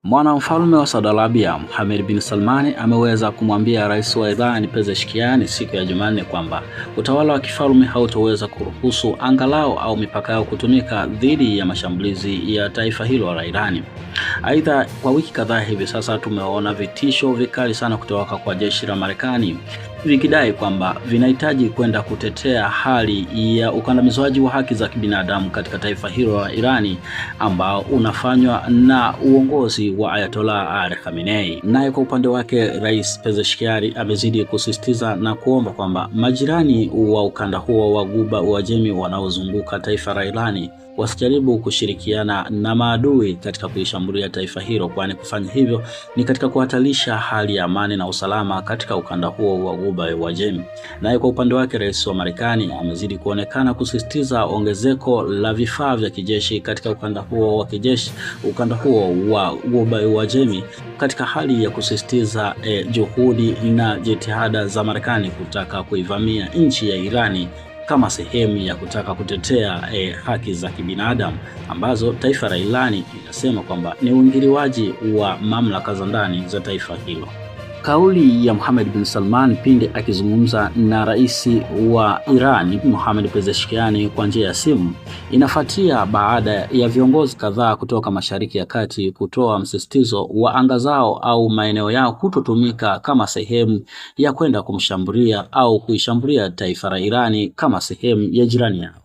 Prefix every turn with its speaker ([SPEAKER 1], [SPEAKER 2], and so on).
[SPEAKER 1] Mwanamfalme wa Saudi Arabia Mohammed bin Salman ameweza kumwambia rais wa Iran Pezeshkian siku ya Jumanne kwamba utawala wa kifalme hautoweza kuruhusu angalau au mipaka yao kutumika dhidi ya mashambulizi ya taifa hilo la Irani. Aidha, kwa wiki kadhaa hivi sasa tumeona vitisho vikali sana kutoka kwa jeshi la Marekani vikidai kwamba vinahitaji kwenda kutetea hali ya ukandamizwaji wa haki za kibinadamu katika taifa hilo la Irani ambao unafanywa na uongozi wa Ayatollah Ali Khamenei. Naye kwa upande wake Rais Pezeshkian amezidi kusisitiza na kuomba kwamba majirani wa ukanda huo wa Ghuba Uajemi wanaozunguka taifa la Irani wasijaribu kushirikiana na maadui katika kuishambulia taifa hilo, kwani kufanya hivyo ni katika kuhatarisha hali ya amani na usalama katika ukanda huo wa Ghuba ya Uajemi. Naye kwa upande wake rais wa Marekani amezidi kuonekana kusisitiza ongezeko la vifaa vya kijeshi katika ukanda huo wa Ghuba ya Uajemi, katika hali ya kusisitiza juhudi na jitihada za Marekani kutaka kuivamia nchi ya Irani kama sehemu ya kutaka kutetea haki za kibinadamu ambazo taifa la Irani linasema kwamba ni uingiliwaji wa mamlaka za ndani za taifa hilo. Kauli ya Mohammed bin Salman pindi akizungumza na rais wa Iran Mohammed Pezeshkian kwa njia ya simu inafuatia baada ya viongozi kadhaa kutoka Mashariki ya Kati kutoa msisitizo wa anga zao au maeneo yao kutotumika kama sehemu ya kwenda kumshambulia au kuishambulia taifa la Irani kama sehemu ya jirani yao.